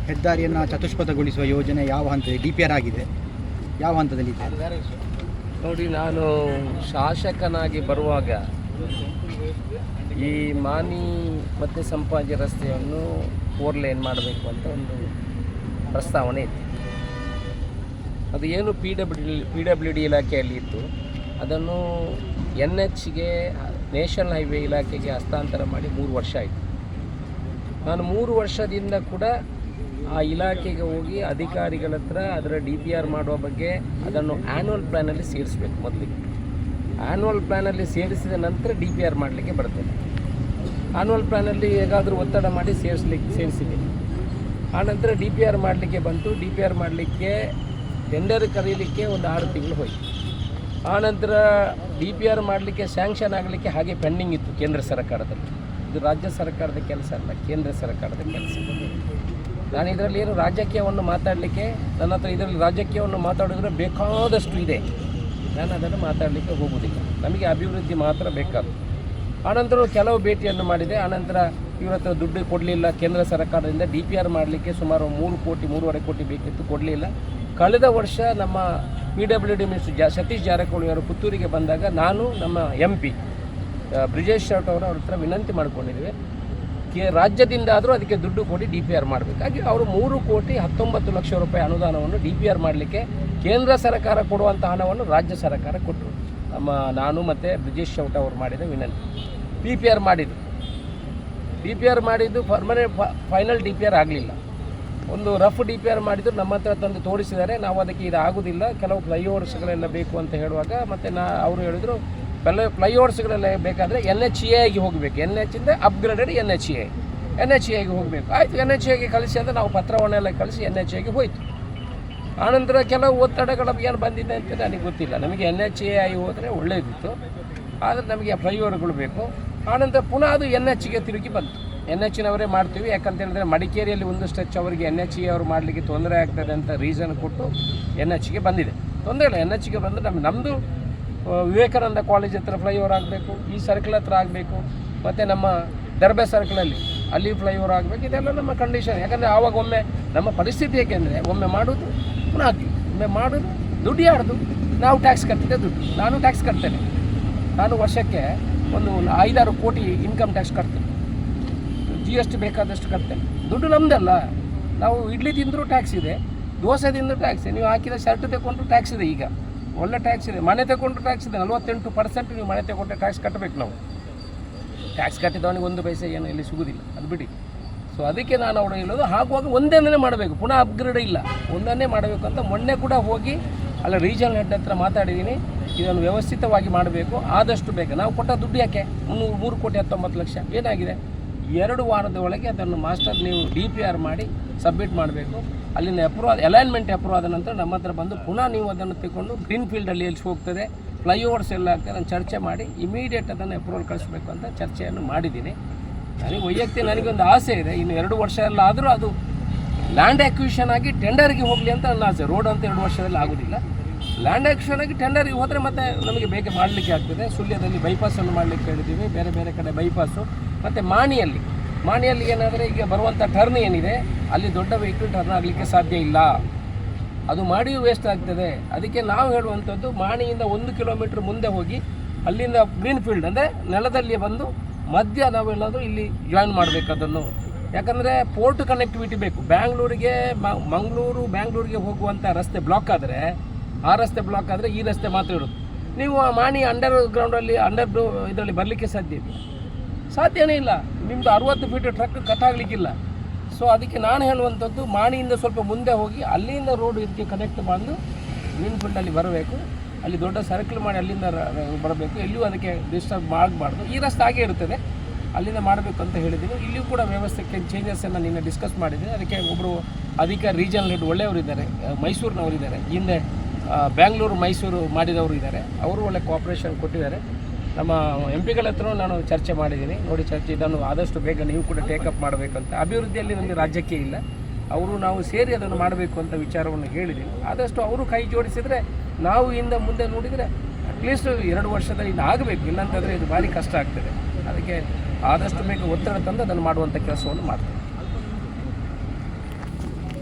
ಹೆದ್ದಾರಿಯನ್ನು ಚತುಷ್ಪಥಗೊಳಿಸುವ ಯೋಜನೆ ಯಾವ ಹಂತದಲ್ಲಿ DPR ಆಗಿದೆ, ಯಾವ ಹಂತದಲ್ಲಿದೆ? ನೋಡಿ, ನಾನು ಶಾಸಕನಾಗಿ ಬರುವಾಗ ಈ ಮಾನಿ ಮತ್ತು ಸಂಪಾಜಿ ರಸ್ತೆಯನ್ನು 4 ಲೇನ್ ಮಾಡಬೇಕು ಅಂತ ಒಂದು ಪ್ರಸ್ತಾವನೆ ಇತ್ತು. ಅದು ಏನು PWD ಇಲಾಖೆಯಲ್ಲಿ ಇತ್ತು, ಅದನ್ನು NHಗೆ ನ್ಯಾಷನಲ್ ಹೈವೇ ಇಲಾಖೆಗೆ ಹಸ್ತಾಂತರ ಮಾಡಿ 3 ವರ್ಷ ಆಯಿತು. ನಾನು 3 ವರ್ಷದಿಂದ ಕೂಡ ಆ ಇಲಾಖೆಗೆ ಹೋಗಿ ಅಧಿಕಾರಿಗಳ ಹತ್ರ ಅದರ DPR ಮಾಡುವ ಬಗ್ಗೆ ಅದನ್ನು ಆ್ಯನ್ಯುವಲ್ ಪ್ಲ್ಯಾನಲ್ಲಿ ಸೇರಿಸಬೇಕು. ಮೊದಲಿಗೆ ಆ್ಯನ್ಯುವಲ್ ಪ್ಲ್ಯಾನಲ್ಲಿ ಸೇರಿಸಿದ ನಂತರ DPR ಮಾಡಲಿಕ್ಕೆ ಬರ್ತದೆ. ಆ್ಯನ್ಯುವಲ್ ಪ್ಲ್ಯಾನಲ್ಲಿ ಹೇಗಾದರೂ ಒತ್ತಡ ಮಾಡಿ ಸೇರಿಸಿದ್ದೀನಿ. ಆನಂತರ DPR ಮಾಡಲಿಕ್ಕೆ ಬಂತು. DPR ಮಾಡಲಿಕ್ಕೆ ಟೆಂಡರ್ ಕರೀಲಿಕ್ಕೆ ಒಂದು 6 ತಿಂಗಳು ಹೋಯಿತು. ಆನಂತರ DPR ಮಾಡಲಿಕ್ಕೆ ಸ್ಯಾಂಕ್ಷನ್ ಆಗಲಿಕ್ಕೆ ಹಾಗೆ ಪೆಂಡಿಂಗ್ ಇತ್ತು ಕೇಂದ್ರ ಸರ್ಕಾರದಲ್ಲಿ. ಇದು ರಾಜ್ಯ ಸರ್ಕಾರದ ಕೆಲಸ ಅಲ್ಲ, ಕೇಂದ್ರ ಸರ್ಕಾರದ ಕೆಲಸ. ನಾನು ಇದರಲ್ಲಿ ಏನು ರಾಜಕೀಯವನ್ನು ಮಾತಾಡಲಿಕ್ಕೆ, ನನ್ನ ಹತ್ರ ಇದರಲ್ಲಿ ರಾಜಕೀಯವನ್ನು ಮಾತಾಡಿದ್ರೆ ಬೇಕಾದಷ್ಟು ಇದೆ, ನಾನು ಅದನ್ನು ಮಾತಾಡಲಿಕ್ಕೆ ಹೋಗುವುದಿಲ್ಲ. ನಮಗೆ ಅಭಿವೃದ್ಧಿ ಮಾತ್ರ ಬೇಕಾದ. ಆನಂತರ ಕೆಲವು ಭೇಟಿಯನ್ನು ಮಾಡಿದೆ. ಆನಂತರ ಇವ್ರ ಹತ್ರ ದುಡ್ಡು ಕೊಡಲಿಲ್ಲ. ಕೇಂದ್ರ ಸರ್ಕಾರದಿಂದ DPR ಮಾಡಲಿಕ್ಕೆ ಸುಮಾರು 3 ಕೋಟಿ 3.5 ಕೋಟಿ ಬೇಕಿತ್ತು, ಕೊಡಲಿಲ್ಲ. ಕಳೆದ ವರ್ಷ ನಮ್ಮ PWD ಮಿನಿಸ್ಟರ್ ಸತೀಶ್ ಜಾರಕಿಹೊಳಿ ಅವರು ಪುತ್ತೂರಿಗೆ ಬಂದಾಗ ನಾನು ನಮ್ಮ MP ಬ್ರಿಜೇಶ್ ಶೆಟ್ಟರ್ ಅವ್ರ ಹತ್ರ ವಿನಂತಿ ಮಾಡಿಕೊಂಡಿದ್ದೇವೆ, ರಾಜ್ಯದಿಂದ ಆದರೂ ಅದಕ್ಕೆ ದುಡ್ಡು ಕೊಡಿ DPR ಮಾಡಬೇಕಾಗಿ. ಅವರು 3 ಕೋಟಿ 19 ಲಕ್ಷ ರೂಪಾಯಿ ಅನುದಾನವನ್ನು DPR ಮಾಡಲಿಕ್ಕೆ ಕೇಂದ್ರ ಸರ್ಕಾರ ಕೊಡುವಂಥ ಹಣವನ್ನು ರಾಜ್ಯ ಸರ್ಕಾರ ಕೊಟ್ಟರು. ನಾನು ಮತ್ತು ಬ್ರಿಜೇಶ್ ಶೆಟ್ಟರ್ ಅವರು ಮಾಡಿದ ವಿನಂತಿ. DPR ಮಾಡಿದ್ದು ಫೈನಲ್ DPR ಆಗಲಿಲ್ಲ. ಒಂದು ರಫ್ DPR ಮಾಡಿದ್ರು, ನಮ್ಮ ಹತ್ರ ತಂದು ತೋರಿಸಿದ್ದಾರೆ. ನಾವು ಅದಕ್ಕೆ ಇದು ಆಗೋದಿಲ್ಲ, ಕೆಲವು ಫ್ಲೈಓವರ್ಸ್ಗಳೆಲ್ಲ ಬೇಕು ಅಂತ ಹೇಳುವಾಗ ಮತ್ತು ಅವರು ಹೇಳಿದರು ಫ್ಲೈಓವರ್ಸ್ಗಳೆಲ್ಲ ಬೇಕಾದರೆ NHAಗೆ ಹೋಗಬೇಕು, NHಯಿಂದ ಅಪ್ಗ್ರೇಡೆಡ್ NHAಗೆ ಹೋಗಬೇಕು. ಆಯಿತು, NHAಗೆ ಕಳಿಸಿ ಅಂತ ನಾವು ಪತ್ರವನ್ನೆಲ್ಲ ಕಳಿಸಿ NHAಗೆ ಹೋಯಿತು. ಆನಂತರ ಕೆಲವು ಒತ್ತಡಗಳು ಏನು ಬಂದಿದೆ ಅಂತ ನನಗೆ ಗೊತ್ತಿಲ್ಲ. ನಮಗೆ NHA ಹೋದರೆ ಒಳ್ಳೆಯದಿತ್ತು, ಆದರೆ ನಮಗೆ ಫ್ಲೈಓವರ್ಗಳು ಬೇಕು. ಆನಂತರ ಪುನಃ ಅದು NHಗೆ ತಿರುಗಿ ಬಂತು. NHನವರೇ ಮಾಡ್ತೀವಿ, ಯಾಕಂತ ಹೇಳಿದ್ರೆ ಮಡಿಕೇರಿಯಲ್ಲಿ ಒಂದು ಸ್ಟ್ರೆಚ್ ಅವರಿಗೆ NHA ಅವರು ಮಾಡಲಿಕ್ಕೆ ತೊಂದರೆ ಆಗ್ತದೆ ಅಂತ ರೀಸನ್ ಕೊಟ್ಟು NHಗೆ ಬಂದಿದೆ. ತೊಂದರೆ ಇಲ್ಲ, NHಗೆ ಬಂದು ನಮ್ಮದು ವಿವೇಕಾನಂದ ಕಾಲೇಜ್ ಹತ್ರ ಫ್ಲೈಓವರ್ ಆಗಬೇಕು, ಈ ಸರ್ಕಲ್ ಹತ್ರ ಆಗಬೇಕು, ಮತ್ತು ನಮ್ಮ ದರ್ಬೆ ಸರ್ಕಲಲ್ಲಿ ಅಲ್ಲಿ ಫ್ಲೈಓವರ್ ಆಗಬೇಕು. ಇದೆಲ್ಲ ನಮ್ಮ ಕಂಡೀಷನ್. ಯಾಕಂದರೆ ಆವಾಗ ಒಮ್ಮೆ ನಮ್ಮ ಪರಿಸ್ಥಿತಿ ಏಕೆಂದರೆ ಒಮ್ಮೆ ಮಾಡೋದು ಪುನಃ ಹಾಕಿ, ಒಮ್ಮೆ ಮಾಡೋದು ದುಡ್ಡು ಯಾರ್ದು, ನಾವು ಟ್ಯಾಕ್ಸ್ ಕಟ್ಟಿದ್ದೆ ದುಡ್ಡು. ನಾನು ಟ್ಯಾಕ್ಸ್ ಕಟ್ತೇನೆ. ನಾನು ವರ್ಷಕ್ಕೆ ಒಂದು 5-6 ಕೋಟಿ ಇನ್ಕಮ್ ಟ್ಯಾಕ್ಸ್ ಕಟ್ತೇನೆ, GST ಬೇಕಾದಷ್ಟು ಕಟ್ತೇನೆ. ದುಡ್ಡು ನಮ್ಮದಲ್ಲ. ನಾವು ಇಡ್ಲಿ ತಿಂದರೂ ಟ್ಯಾಕ್ಸ್ ಇದೆ, ದೋಸೆ ತಿಂದರೂ ಟ್ಯಾಕ್ಸ್ ಇದೆ, ನೀವು ಹಾಕಿದ ಶರ್ಟ್ ತಗೊಂಡ್ರು ಟ್ಯಾಕ್ಸ್ ಇದೆ. ಈಗ ಒಳ್ಳೆ ಟ್ಯಾಕ್ಸ್ ಇದೆ. ಮನೆ ತಗೊಂಡ್ರು ಟ್ಯಾಕ್ಸ್ ಇದೆ. 48% ನೀವು ಮನೆ ತಗೊಂಡ್ರೆ ಟ್ಯಾಕ್ಸ್ ಕಟ್ಟಬೇಕು. ನಾವು ಟ್ಯಾಕ್ಸ್ ಕಟ್ಟಿದವನಿಗೆ 1 ಪೈಸೆ ಏನು ಇಲ್ಲಿ ಸಿಗೋದಿಲ್ಲ, ಅದು ಬಿಡಿ. ಸೊ ಅದಕ್ಕೆ ನಾನು ಅವ್ರು ಹೇಳೋದು, ಹಾಗುವಾಗ ಒಂದನ್ನೇ ಮಾಡಬೇಕು, ಪುನಃ ಅಪ್ಗ್ರೇಡ್ ಇಲ್ಲ, ಒಂದನ್ನೇ ಮಾಡಬೇಕು ಅಂತ. ಮೊನ್ನೆ ಕೂಡ ಹೋಗಿ ಅಲ್ಲ ರೀಜನಲ್ ಹೆಡ್ ಹತ್ರ ಮಾತಾಡಿದ್ದೀನಿ. ಇದನ್ನು ವ್ಯವಸ್ಥಿತವಾಗಿ ಮಾಡಬೇಕು, ಆದಷ್ಟು ಬೇಗ. ನಾವು ಕೊಟ್ಟ ದುಡ್ಡು ಯಾಕೆ 3 ಕೋಟಿ 19 ಲಕ್ಷ ಏನಾಗಿದೆ? 2 ವಾರದ ಒಳಗೆ ಅದನ್ನು ಮಾಸ್ಟರ್ ನೀವು DPR ಮಾಡಿ ಸಬ್ಮಿಟ್ ಮಾಡಬೇಕು. ಅಲ್ಲಿಂದ ಅಲೈನ್ಮೆಂಟ್ ಅಪ್ರೂವ್ ಆದ ನಂತರ ನಮ್ಮ ಹತ್ರ ಬಂದು ಪುನಃ ನೀವು ಅದನ್ನು ತಗೊಂಡು ಗ್ರೀನ್ ಫೀಲ್ಡಲ್ಲಿ ಎಲ್ಲಿ ಹೋಗ್ತದೆ, ಫ್ಲೈಓವರ್ಸ್ ಎಲ್ಲ ಆಗ್ತದೆ, ಅದನ್ನು ಚರ್ಚೆ ಮಾಡಿ ಇಮಿಡಿಯೇಟ್ ಅದನ್ನು ಅಪ್ರೂವಲ್ ಕಳಿಸ್ಬೇಕು ಅಂತ ಚರ್ಚೆಯನ್ನು ಮಾಡಿದ್ದೀನಿ. ನನಗೊಂದು ಆಸೆ ಇದೆ, ಇನ್ನು 2 ವರ್ಷ ಎಲ್ಲ ಆದರೂ ಅದು ಲ್ಯಾಂಡ್ ಅಕ್ವಿಷನ್ ಆಗಿ ಟೆಂಡರ್ಗೆ ಹೋಗಲಿ ಅಂತ ನನ್ನ ಆಸೆ. ರೋಡ್ ಅಂತ 2 ವರ್ಷದಲ್ಲಿ ಆಗೋದಿಲ್ಲ. ಲ್ಯಾಂಡ್ ಅಕ್ವಿಷನ್ ಆಗಿ ಟೆಂಡರ್ಗೆ ಹೋದರೆ ಮತ್ತೆ ನಮಗೆ ಬೇಗ ಮಾಡಲಿಕ್ಕೆ ಆಗ್ತದೆ. ಸುಳ್ಯದಲ್ಲಿ ಬೈಪಾಸನ್ನು ಮಾಡಲಿಕ್ಕೆ ಹೇಳಿದ್ದೀವಿ, ಬೇರೆ ಬೇರೆ ಕಡೆ ಬೈಪಾಸು. ಮತ್ತು ಮಾಣಿಯಲ್ಲಿ ಏನಾದರೆ ಈಗ ಬರುವಂಥ ಟರ್ನ್ ಏನಿದೆ, ಅಲ್ಲಿ ದೊಡ್ಡ ವೆಹಿಕಲ್ ಟರ್ನ್ ಆಗಲಿಕ್ಕೆ ಸಾಧ್ಯ ಇಲ್ಲ, ಅದು ಮಾಡಿಯೂ ವೇಸ್ಟ್ ಆಗ್ತದೆ. ಅದಕ್ಕೆ ನಾವು ಹೇಳುವಂಥದ್ದು, ಮಾಣಿಯಿಂದ 1 ಕಿಲೋಮೀಟ್ರ್ ಮುಂದೆ ಹೋಗಿ ಅಲ್ಲಿಂದ ಗ್ರೀನ್ ಫೀಲ್ಡ್ ಅಂದರೆ ನೆಲದಲ್ಲಿ ಬಂದು ಮಧ್ಯ ನಾವೆಲ್ಲಾದರೂ ಇಲ್ಲಿ ಜಾಯಿನ್ ಮಾಡಬೇಕು ಅದನ್ನು. ಯಾಕಂದರೆ ಪೋರ್ಟ್ ಕನೆಕ್ಟಿವಿಟಿ ಬೇಕು. ಬ್ಯಾಂಗ್ಳೂರಿಗೆ ಹೋಗುವಂಥ ರಸ್ತೆ ಬ್ಲಾಕ್ ಆದರೆ, ಆ ರಸ್ತೆ ಬ್ಲಾಕ್ ಆದರೆ ಈ ರಸ್ತೆ ಮಾತ್ರ ಇರುತ್ತೆ. ನೀವು ಮಾಣಿ ಅಂಡರ್ಗ್ರೌಂಡಲ್ಲಿ ಇದರಲ್ಲಿ ಬರಲಿಕ್ಕೆ ಸಾಧ್ಯನೇ ಇಲ್ಲ. ನಿಮ್ಮದು 60 ಫೀಟ್ ಟ್ರಕ್ ಕಟ್ಟಾಗಲಿಕ್ಕಿಲ್ಲ. ಸೊ ಅದಕ್ಕೆ ನಾನು ಹೇಳುವಂಥದ್ದು, ಮಾಣಿಯಿಂದ ಸ್ವಲ್ಪ ಮುಂದೆ ಹೋಗಿ ಅಲ್ಲಿಂದ ರೋಡ್ ಇದಕ್ಕೆ ಕನೆಕ್ಟ್ ಬಂದು ಗ್ರೀನ್ ಫೀಲ್ಡಲ್ಲಿ ಬರಬೇಕು. ಅಲ್ಲಿ ದೊಡ್ಡ ಸರ್ಕಲ್ ಮಾಡಿ ಅಲ್ಲಿಂದ ಬರಬೇಕು. ಎಲ್ಲಿಯೂ ಅದಕ್ಕೆ ಡಿಸ್ಟರ್ಬ್ ಮಾಡಬಾರ್ದು. ಈ ರಸ್ತೆ ಹಾಗೇ ಇರ್ತದೆ, ಅಲ್ಲಿಂದ ಮಾಡಬೇಕು ಅಂತ ಹೇಳಿದ್ದೀನಿ. ಇಲ್ಲಿಯೂ ಕೂಡ ವ್ಯವಸ್ಥೆಗೆ ಚೇಂಜಸ್ಸನ್ನು ನಿನ್ನೆ ಡಿಸ್ಕಸ್ ಮಾಡಿದ್ದೀನಿ. ಅದಕ್ಕೆ ಒಬ್ಬರು ಅಧಿಕಾರಿ ರೀಜನಲ್ ಹೆಡ್ ಒಳ್ಳೆಯವರಿದ್ದಾರೆ, ಮೈಸೂರಿನವರಿದ್ದಾರೆ, ಹಿಂದೆ ಬ್ಯಾಂಗ್ಳೂರು ಮೈಸೂರು ಮಾಡಿದವರು ಇದ್ದಾರೆ. ಅವರು ಒಳ್ಳೆ ಕೋಆಪ್ರೇಷನ್ ಕೊಟ್ಟಿದ್ದಾರೆ. ನಮ್ಮ MP ಗಳ ಹತ್ರ ನಾನು ಚರ್ಚೆ ಮಾಡಿದ್ದೀನಿ. ನೋಡಿ, ಇದನ್ನು ಆದಷ್ಟು ಬೇಗ ನೀವು ಕೂಡ ಟೇಕಪ್ ಮಾಡಬೇಕಂತ. ಅಭಿವೃದ್ಧಿಯಲ್ಲಿ ನಮಗೆ ರಾಜ್ಯಕ್ಕೆ ಇಲ್ಲ, ಅವರು ನಾವು ಸೇರಿ ಅದನ್ನು ಮಾಡಬೇಕು ಅಂತ ವಿಚಾರವನ್ನು ಹೇಳಿದ್ದೀನಿ. ಆದಷ್ಟು ಅವರು ಕೈ ಜೋಡಿಸಿದರೆ ನಾವು ಮುಂದೆ ನೋಡಿದರೆ ಅಟ್ಲೀಸ್ಟ್ 2 ವರ್ಷದಲ್ಲಿ ಇದು ಆಗಬೇಕು. ಇಲ್ಲಾಂತಂದರೆ ಇದು ಭಾರಿ ಕಷ್ಟ ಆಗ್ತದೆ. ಅದಕ್ಕೆ ಆದಷ್ಟು ಬೇಗ ಒತ್ತಡ ತಂದು ಅದನ್ನು ಮಾಡುವಂಥ ಕೆಲಸವನ್ನು ಮಾಡ್ತೀವಿ.